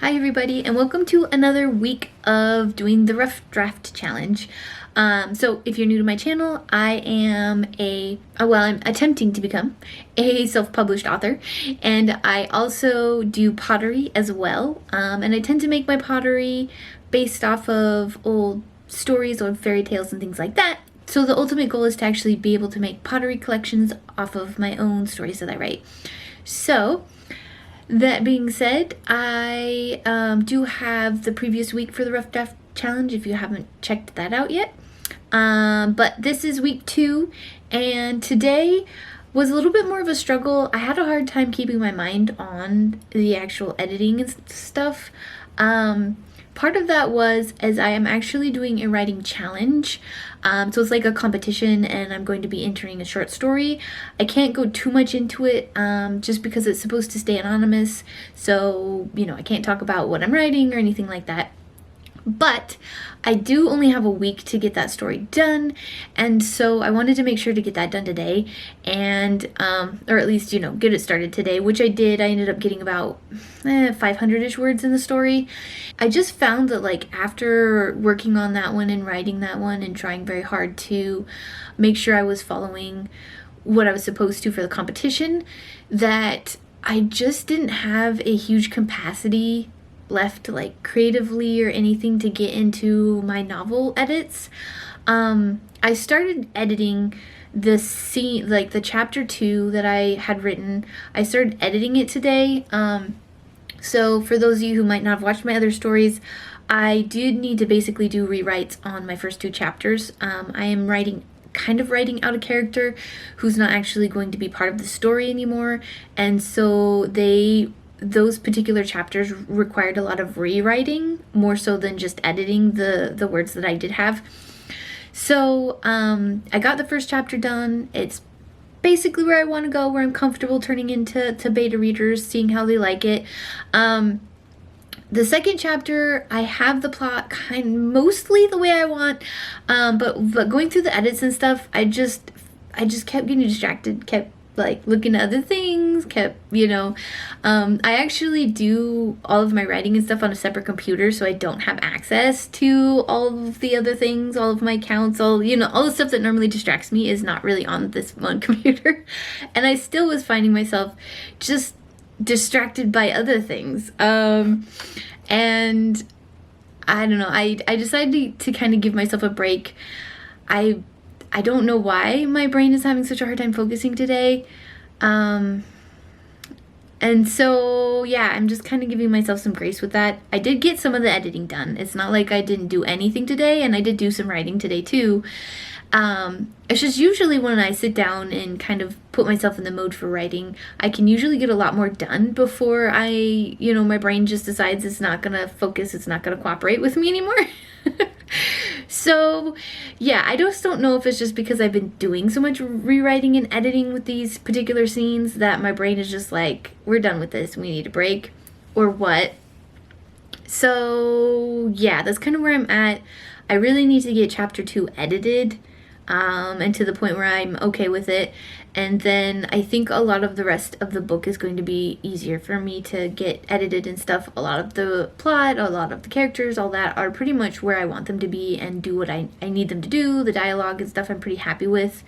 Hi everybody, and welcome to another week of doing the Rough Draft Challenge. So if you're new to my channel, I am I'm attempting to become a self-published author, and I also do pottery as well. And I tend to make my pottery based off of old stories, old fairy tales, and things like that. So the ultimate goal is to actually be able to make pottery collections off of my own stories that I write. So that being said, I do have the previous week for the Rough Draft Challenge if you haven't checked that out yet. But this is week 2, and today was a little bit more of a struggle. I had a hard time keeping my mind on the actual editing and stuff. Part of that was as I am actually doing a writing challenge. So it's like a competition, and I'm going to be entering a short story. I can't go too much into it just because it's supposed to stay anonymous. So, I can't talk about what I'm writing or anything like that. But I do only have a week to get that story done, and so I wanted to make sure to get that done today, and or at least get it started today, which I did. I ended up getting about 500-ish words in the story. I just found that after working on that one and writing that one and trying very hard to make sure I was following what I was supposed to for the competition, that I just didn't have a huge capacity left creatively or anything to get into my novel edits. I started editing the scene, the chapter 2 that I had written. I started editing it today. So for those of you who might not have watched my other stories, I did need to basically do rewrites on my first 2 chapters. I am writing out a character who's not actually going to be part of the story anymore, and so those particular chapters required a lot of rewriting, more so than just editing the words that I did have. So I got the first chapter done. It's basically where I want to go, where I'm comfortable turning into beta readers, seeing how they like it. The second chapter, I have the plot mostly the way I want, but going through the edits and stuff, I just kept getting distracted, kept looking at other things, I actually do all of my writing and stuff on a separate computer, so I don't have access to all of the other things, all of my accounts, all the stuff that normally distracts me is not really on this one computer. And I still was finding myself just distracted by other things. And I don't know, I decided to kind of give myself a break. I don't know why my brain is having such a hard time focusing today. And so, yeah, I'm just kind of giving myself some grace with that. I did get some of the editing done. It's not like I didn't do anything today, and I did do some writing today too. It's just usually when I sit down and kind of put myself in the mode for writing, I can usually get a lot more done before my brain just decides it's not going to focus, it's not going to cooperate with me anymore. So, yeah, I just don't know if it's just because I've been doing so much rewriting and editing with these particular scenes that my brain is just like, we're done with this, we need a break, or what. So, yeah, that's kind of where I'm at. I really need to get chapter 2 edited, and to the point where I'm okay with it. And then I think a lot of the rest of the book is going to be easier for me to get edited and stuff. A lot of the plot, a lot of the characters, all that are pretty much where I want them to be and do what I need them to do. The dialogue and stuff I'm pretty happy with.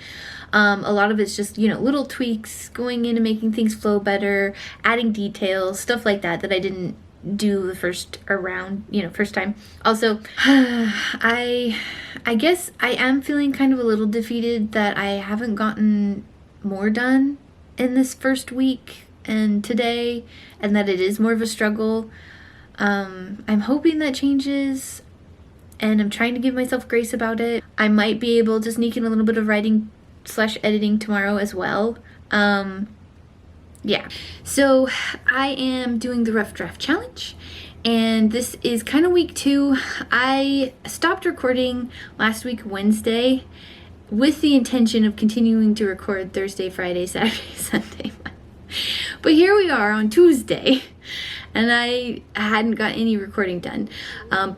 A lot of it's just, little tweaks, going in and making things flow better, adding details, stuff like that I didn't do the first time. Also, I guess I am feeling kind of a little defeated that I haven't gotten more done in this first week and today, and that it is more of a struggle. I'm hoping that changes, and I'm trying to give myself grace about it. I might be able to sneak in a little bit of writing/editing tomorrow as well. Yeah, so I am doing the Rough Draft Challenge, and this is kind of week 2. I stopped recording last week Wednesday with the intention of continuing to record Thursday, Friday, Saturday, Sunday. But here we are on Tuesday, and I hadn't got any recording done.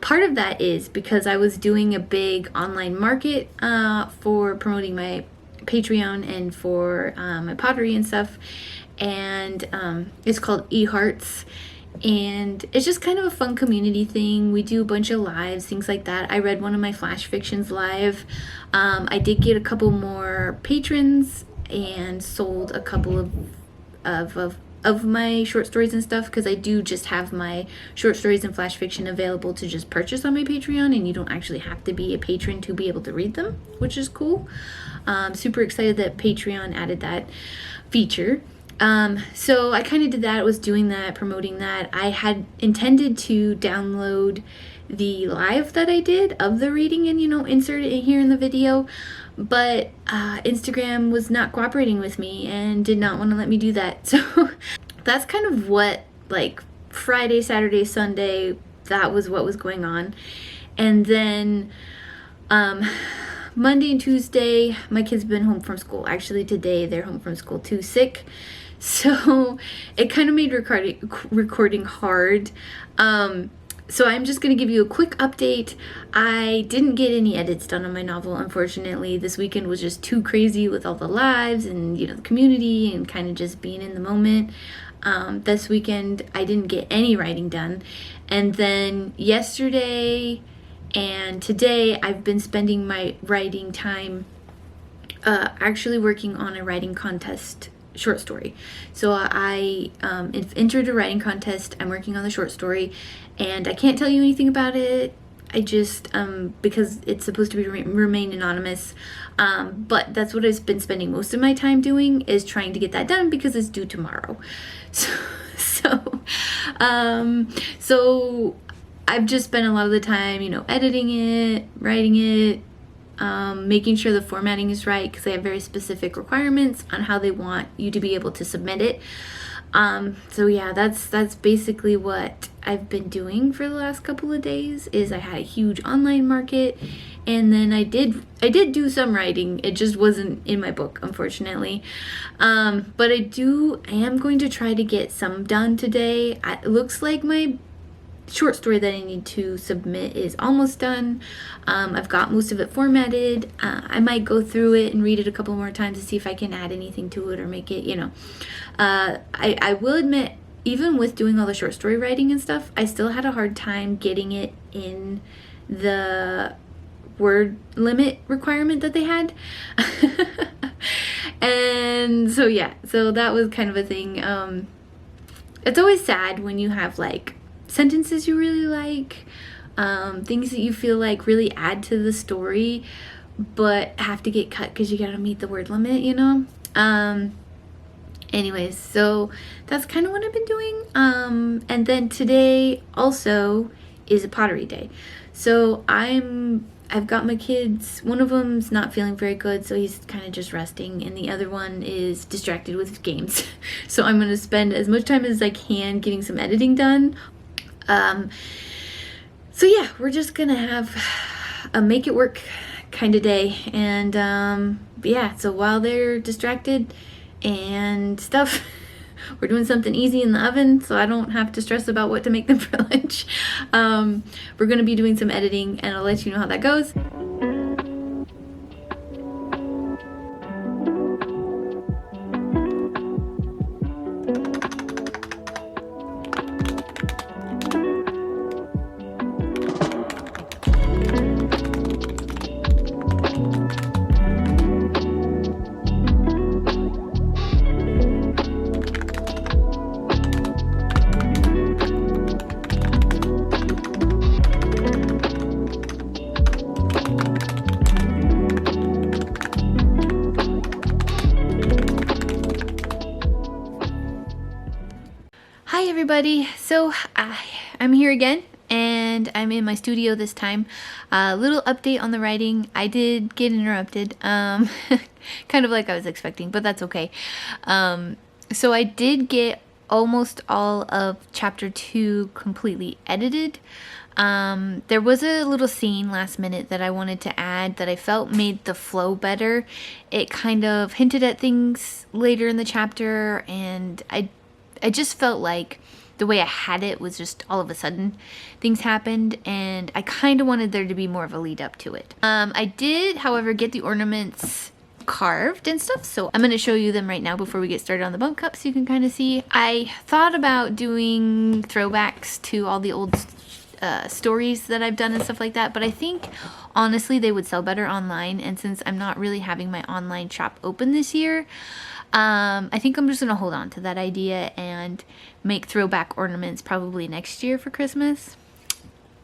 Part of that is because I was doing a big online market for promoting my Patreon and for my pottery and stuff, and it's called eHearts, And it's just kind of a fun community thing. We do a bunch of lives, things like that. I read one of my flash fictions live. I did get a couple more patrons and sold a couple of my short stories and stuff, because I do just have my short stories and flash fiction available to just purchase on my Patreon, and you don't actually have to be a patron to be able to read them, which is cool. Super excited that Patreon added that feature. So I kind of did that, was doing that, promoting that. I had intended to download the live that I did of the reading and, insert it in here in the video, but Instagram was not cooperating with me and did not want to let me do that. So that's kind of what, like, Friday, Saturday, Sunday, that was what was going on. And then Monday and Tuesday, my kids have been home from school. Actually, today they're home from school too, sick. So it kind of made recording hard. So I'm just going to give you a quick update. I didn't get any edits done on my novel, unfortunately. This weekend was just too crazy with all the lives and, the community and kind of just being in the moment. This weekend, I didn't get any writing done. And then yesterday and today, I've been spending my writing time actually working on a writing contest short story. So I entered a writing contest. I'm working on the short story, and I can't tell you anything about it. I just, because it's supposed to be remain anonymous, but that's what I've been spending most of my time doing, is trying to get that done because it's due tomorrow. So I've just spent a lot of the time, editing it, writing it, making sure the formatting is right, because they have very specific requirements on how they want you to be able to submit it. So yeah, that's basically what I've been doing for the last couple of days. Is I had a huge online market, and then I did do some writing. It just wasn't in my book, unfortunately. But I am going to try to get some done today. It looks like my short story that I need to submit is almost done. I've got most of it formatted. I might go through it and read it a couple more times to see if I can add anything to it or make it, I will admit, even with doing all the short story writing and stuff, I still had a hard time getting it in the word limit requirement that they had. And so yeah, so that was kind of a thing. It's always sad when you have like sentences you really like, things that you feel like really add to the story, but have to get cut because you gotta meet the word limit, Anyways, so that's kind of what I've been doing. And then today also is a pottery day. So I've got my kids. One of them's not feeling very good, so he's kind of just resting, and the other one is distracted with games. So I'm going to spend as much time as I can getting some editing done. So yeah, we're just gonna have a make it work kind of day. And yeah, so while they're distracted and stuff, we're doing something easy in the oven so I don't have to stress about what to make them for lunch. We're gonna be doing some editing, and I'll let you know how that goes. Hi everybody, so I'm here again, and I'm in my studio this time. A little update on the writing. I did get interrupted, kind of like I was expecting, but that's okay. So I did get almost all of chapter 2 completely edited. There was a little scene last minute that I wanted to add that I felt made the flow better. It kind of hinted at things later in the chapter, and I just felt like the way I had it was just all of a sudden things happened, and I kind of wanted there to be more of a lead up to it. I did, however, get the ornaments carved and stuff, so I'm going to show you them right now before we get started on the bump cups so you can kind of see. I thought about doing throwbacks to all the old stories that I've done and stuff like that, but I think honestly they would sell better online, and since I'm not really having my online shop open this year, I think I'm just going to hold on to that idea and make throwback ornaments probably next year for Christmas,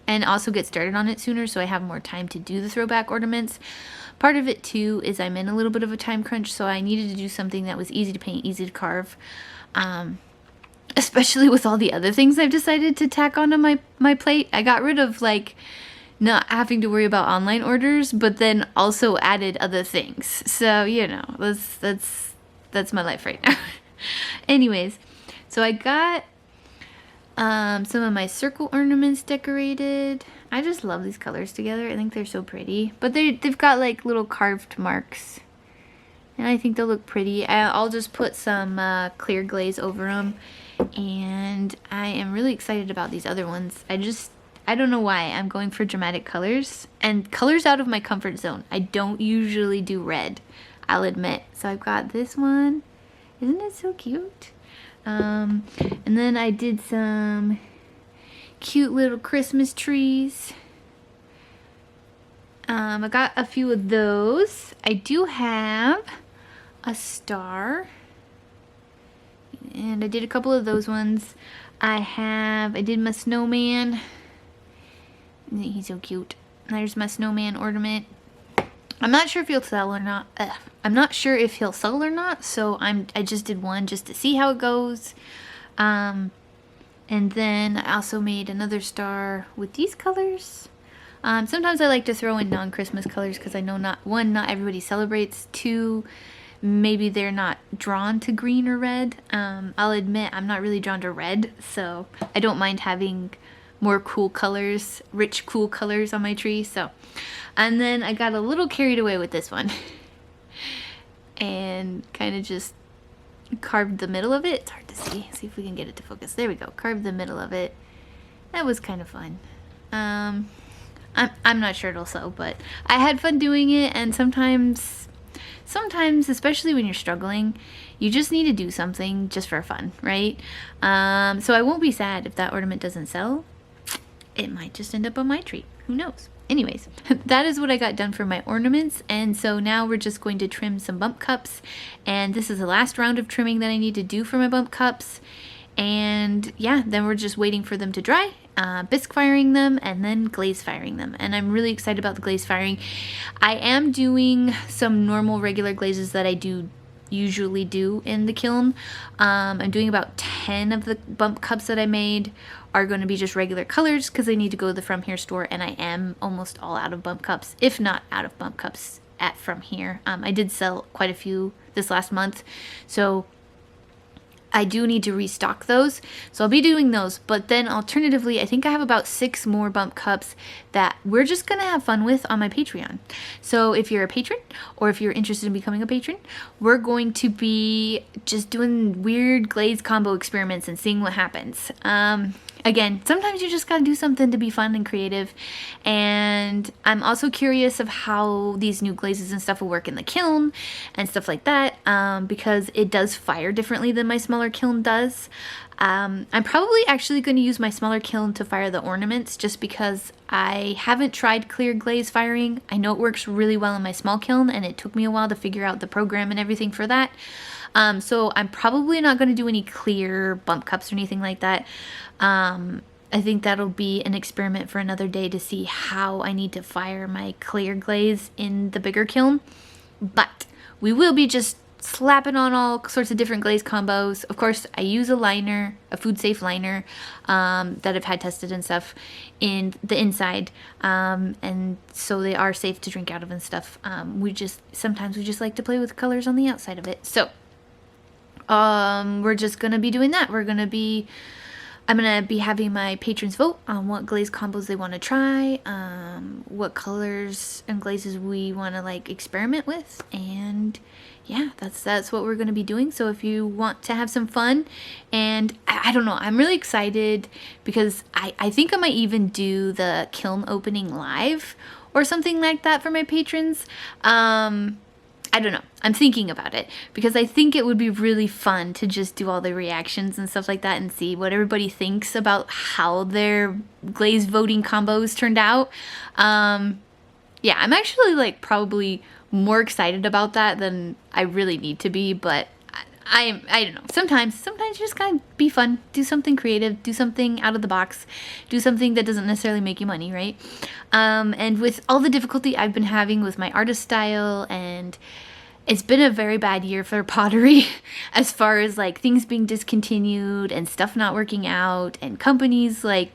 and also get started on it sooner so I have more time to do the throwback ornaments. Part of it too is I'm in a little bit of a time crunch, so I needed to do something that was easy to paint, easy to carve, especially with all the other things I've decided to tack onto my plate. I got rid of like not having to worry about online orders, but then also added other things. So, you know, that's my life right now. Anyways, so I got some of my circle ornaments decorated. I just love these colors together. I think they're so pretty. But they've got like little carved marks, and I think they'll look pretty. I'll just put some clear glaze over them, and I am really excited about these other ones. I don't know why I'm going for dramatic colors and colors out of my comfort zone. I don't usually do red, I'll admit. So I've got this one. Isn't it so cute? And then I did some cute little Christmas trees. I got a few of those. I do have a star, and I did a couple of those ones. I did my snowman. He's so cute. There's my snowman ornament. I'm not sure if he'll sell or not. I'm not sure if he'll sell or not, so I just did one just to see how it goes. And then I also made another star with these colors. Sometimes I like to throw in non-Christmas colors because I know not everybody celebrates. Two, maybe they're not drawn to green or red. I'll admit I'm not really drawn to red, so I don't mind having more cool colors, rich cool colors on my tree. So, and then I got a little carried away with this one and kind of just carved the middle of it. It's hard to see if we can get it to focus. There we go. Carved the middle of it. That was kind of fun. I'm not sure it'll sell, but I had fun doing it. And sometimes, especially when you're struggling, you just need to do something just for fun, right? So I won't be sad if that ornament doesn't sell. It might just end up on my tree. Who knows? Anyways, that is what I got done for my ornaments, and so now we're just going to trim some bump cups, and this is the last round of trimming that I need to do for my bump cups, and yeah, then we're just waiting for them to dry, bisque firing them, and then glaze firing them, and I'm really excited about the glaze firing. I am doing some normal regular glazes that I usually do in the kiln. I'm doing about 10 of the bump cups that I made are going to be just regular colors because I need to go to the From Here store, and I am almost all out of bump cups, if not out of bump cups at From Here. I did sell quite a few this last month, so I do need to restock those, so I'll be doing those. But then alternatively, I think I have about 6 more bump cups that we're just gonna have fun with on my Patreon. So if you're a patron, or if you're interested in becoming a patron, we're going to be just doing weird glaze combo experiments and seeing what happens. Again, sometimes you just gotta do something to be fun and creative, and I'm also curious of how these new glazes and stuff will work in the kiln and stuff like that, because it does fire differently than my smaller kiln does. I'm probably actually going to use my smaller kiln to fire the ornaments just because I haven't tried clear glaze firing. I know it works really well in my small kiln, and it took me a while to figure out the program and everything for that. So I'm probably not going to do any clear bump cups or anything like that. I think that'll be an experiment for another day to see how I need to fire my clear glaze in the bigger kiln. But we will be just slapping on all sorts of different glaze combos. Of course, I use a liner, a food safe liner, that I've had tested and stuff in the inside, and so they are safe to drink out of and stuff. Sometimes we just like to play with colors on the outside of it. So we're just gonna be doing that. I'm gonna be having my patrons vote on what glaze combos they want to try, what colors and glazes we want to like experiment with, and yeah, that's what we're gonna be doing. So if you want to have some fun, and I don't know, I'm really excited because I think I might even do the kiln opening live or something like that for my patrons. I don't know. I'm thinking about it because I think it would be really fun to just do all the reactions and stuff like that and see what everybody thinks about how their glaze voting combos turned out. Yeah, I'm actually like probably more excited about that than I really need to be, but I don't know. Sometimes you just gotta be fun, do something creative, do something out of the box, do something that doesn't necessarily make you money, right? And with all the difficulty I've been having with my artist style, and it's been a very bad year for pottery as far as like things being discontinued and stuff not working out and companies like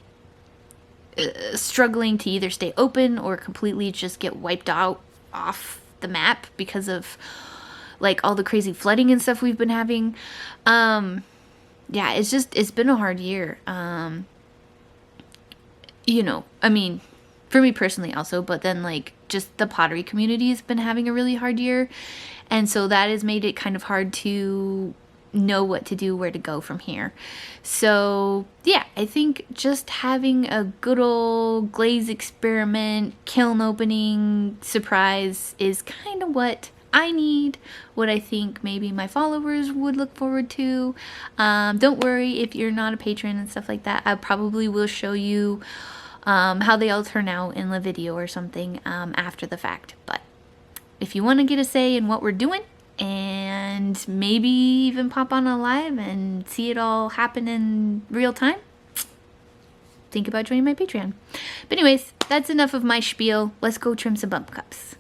struggling to either stay open or completely just get wiped out off the map because of like all the crazy flooding and stuff we've been having. Yeah, it's been a hard year. You know, I mean, for me personally also, but then like just the pottery community has been having a really hard year. And so that has made it kind of hard to know what to do, where to go from here. So yeah, I think just having a good old glaze experiment, kiln opening surprise is kind of what I need, what I think maybe my followers would look forward to. Don't worry if you're not a patron and stuff like that. I probably will show you how they all turn out in the video or something after the fact. But if you want to get a say in what we're doing and maybe even pop on a live and see it all happen in real time, think about joining my Patreon. But anyways, that's enough of my spiel. Let's go trim some bump cups.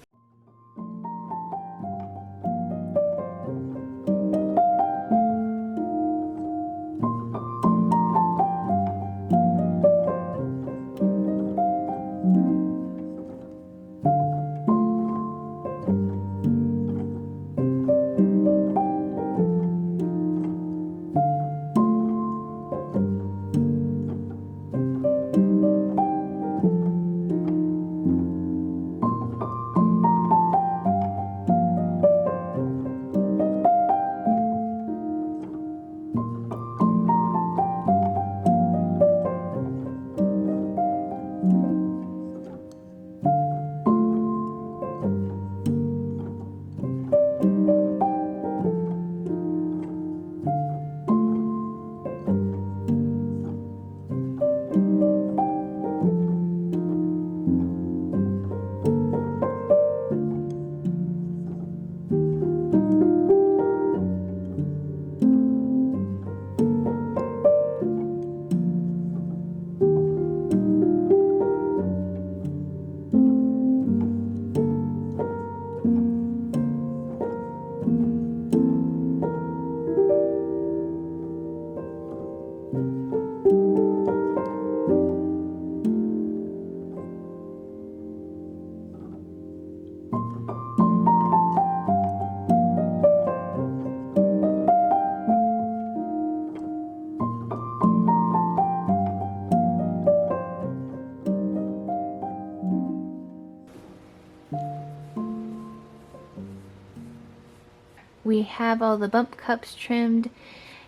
We have all the bump cups trimmed,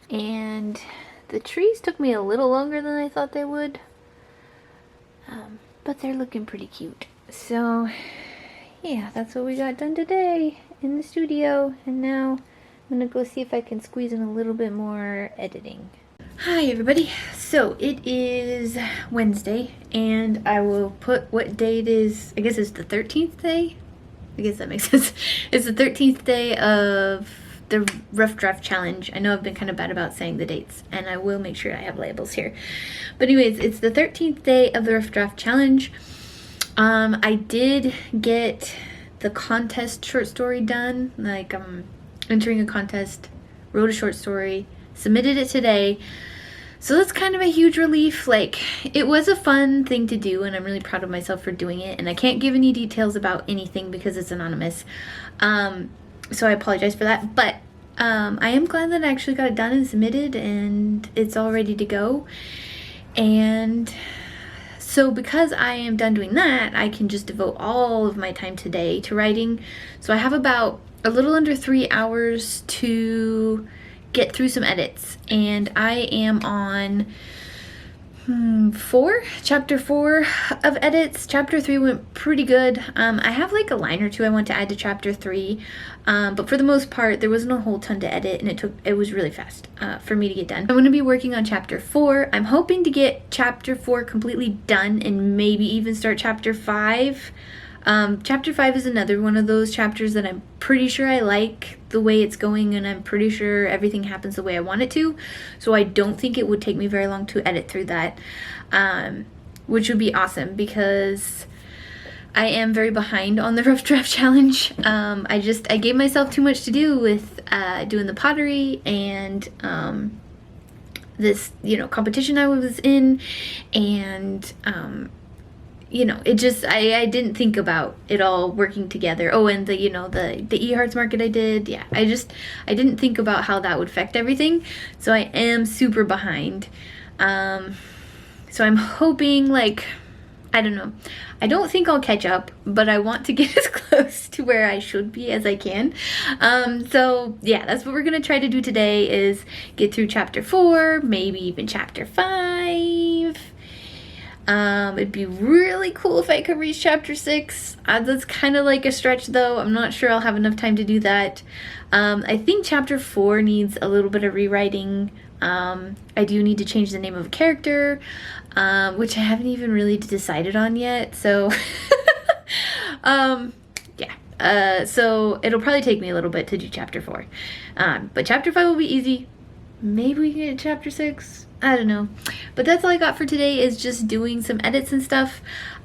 and the trees took me a little longer than I thought they would, but they're looking pretty cute. So yeah, that's what we got done today in the studio, and now I'm gonna go see if I can squeeze in a little bit more editing. Hi everybody, so it is Wednesday, and I will put what day it is. I guess it's the 13th day. I guess that makes sense. It's the 13th day of the Rough Draft Challenge. I know I've been kind of bad about saying the dates, and I will make sure I have labels here. But anyways, it's the 13th day of the Rough Draft Challenge. I did get the contest short story done. Like, entering a contest, wrote a short story, submitted it today. So that's kind of a huge relief. Like, it was a fun thing to do, and I'm really proud of myself for doing it. And I can't give any details about anything because it's anonymous. So I apologize for that. But I am glad that I actually got it done and submitted, and it's all ready to go. And so because I am done doing that, I can just devote all of my time today to writing. So I have about a little under 3 hours to get through some edits, and I am on chapter 4 of edits. Chapter 3 went pretty good. I have like a line or two I want to add to chapter 3, but for the most part there wasn't a whole ton to edit, and it was really fast for me to get done. I'm going to be working on chapter 4. I'm hoping to get chapter 4 completely done and maybe even start chapter 5. Chapter 5 is another one of those chapters that I'm pretty sure I like the way it's going, and I'm pretty sure everything happens the way I want it to. So I don't think it would take me very long to edit through that, which would be awesome because I am very behind on the rough draft challenge. I gave myself too much to do with doing the pottery and this, competition I was in, and it just, I didn't think about it all working together. Oh, and the eHearts market I did. Yeah, I didn't think about how that would affect everything. So I am super behind. So I'm hoping, I don't know. I don't think I'll catch up, but I want to get as close to where I should be as I can. So yeah, that's what we're going to try to do today, is get through chapter 4, maybe even chapter 5. It'd be really cool if I could reach chapter 6. That's kind of like a stretch though. I'm not sure I'll have enough time to do that. I think chapter 4 needs a little bit of rewriting. I do need to change the name of a character, which I haven't even really decided on yet. So, yeah. So it'll probably take me a little bit to do chapter 4. But chapter 5 will be easy. Maybe we can get to chapter 6. I don't know. But that's all I got for today, is just doing some edits and stuff.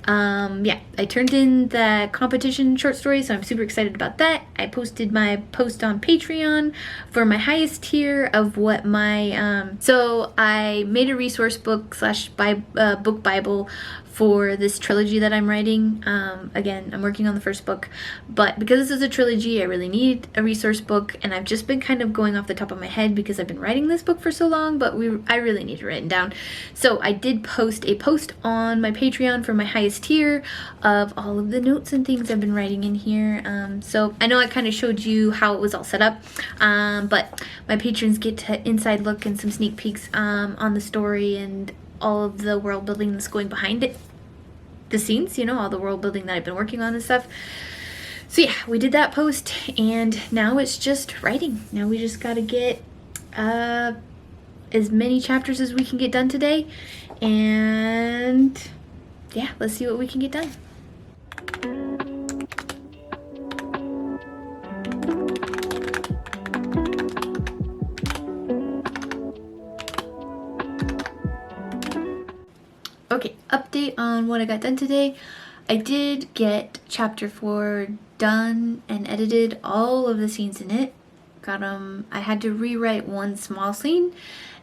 Yeah, I turned in the competition short story, so I'm super excited about that. I posted my post on Patreon for my highest tier of what my, so I made a resource book / book Bible for this trilogy that I'm writing. Again, I'm working on the first book, but because this is a trilogy, I really need a resource book, and I've just been kind of going off the top of my head because I've been writing this book for so long, but I really need it written down. So I did post a post on my Patreon for my highest tier of all of the notes and things I've been writing in here. So I know I kind of showed you how it was all set up, but my patrons get an inside look and some sneak peeks on the story and all of the world building that's going behind it, the scenes, all the world building that I've been working on and stuff. So yeah, we did that post, and now it's just writing. Now we just got to get as many chapters as we can get done today, and yeah, let's see what we can get done. Okay, update on what I got done today. I did get chapter 4 done and edited, all of the scenes in it. Got them. I had to rewrite one small scene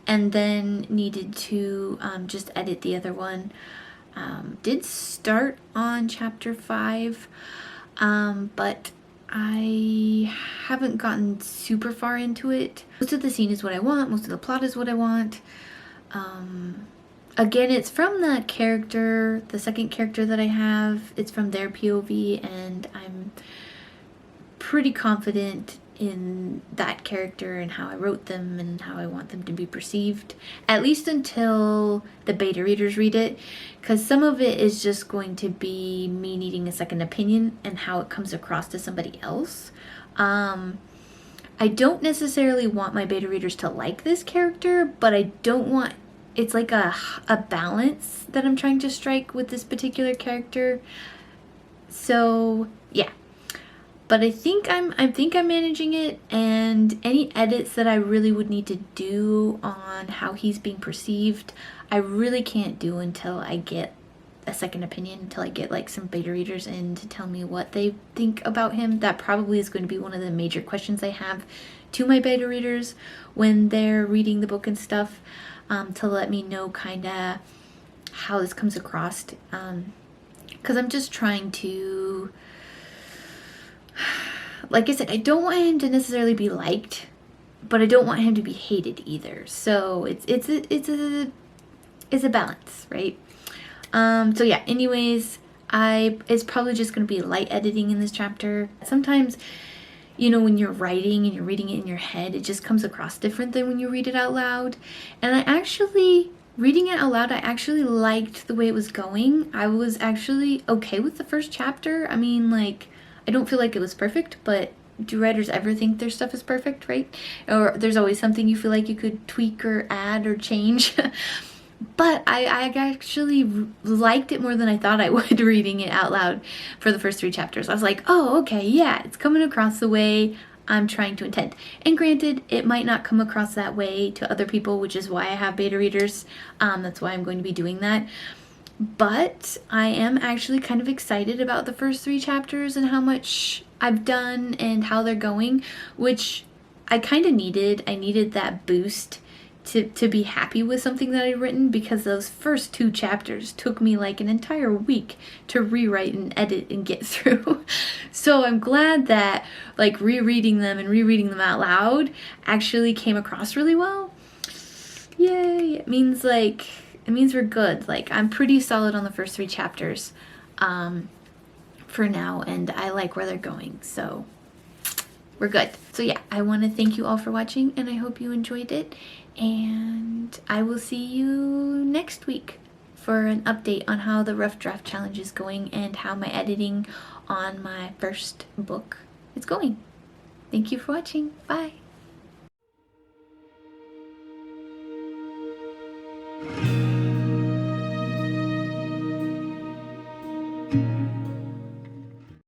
and then needed to just edit the other one. Did start on chapter 5, but I haven't gotten super far into it. Most of the scene is what I want. Most of the plot is what I want. Again, it's from that character, the second character that I have. It's from their POV, and I'm pretty confident in that character and how I wrote them and how I want them to be perceived, at least until the beta readers read it, because some of it is just going to be me needing a second opinion and how it comes across to somebody else. I don't necessarily want my beta readers to like this character, but I don't want, it's like a balance that I'm trying to strike with this particular character. So yeah, but I think I'm managing it, and any edits that I really would need to do on how he's being perceived, I really can't do until I get a second opinion, until I get like some beta readers in to tell me what they think about him. That probably is going to be one of the major questions I have to my beta readers when they're reading the book and stuff, to let me know kind of how this comes across, because I'm just trying to, like I said, I don't want him to necessarily be liked, but I don't want him to be hated either. So it's a balance, right? So yeah, anyways, it's probably just going to be light editing in this chapter. Sometimes, when you're writing and you're reading it in your head, it just comes across different than when you read it out loud. And I actually reading it out loud, I actually liked the way it was going. I was actually okay with the first chapter. I mean, like, I don't feel like it was perfect, but do writers ever think their stuff is perfect, right? Or there's always something you feel like you could tweak or add or change. But I actually liked it more than I thought I would reading it out loud for the first 3 chapters. I was like, oh, okay, yeah, it's coming across the way I'm trying to intend. And granted, it might not come across that way to other people, which is why I have beta readers. That's why I'm going to be doing that. But I am actually kind of excited about the first 3 chapters and how much I've done and how they're going, which I kind of needed. I needed that boost to be happy with something that I'd written, because those first 2 chapters took me like an entire week to rewrite and edit and get through. So I'm glad that like rereading them and rereading them out loud actually came across really well. Yay! It means we're good. Like, I'm pretty solid on the first 3 chapters for now, and I like where they're going, so we're good. So yeah, I want to thank you all for watching, and I hope you enjoyed it, and I will see you next week for an update on how the rough draft challenge is going and how my editing on my first book is going. Thank you for watching. Bye!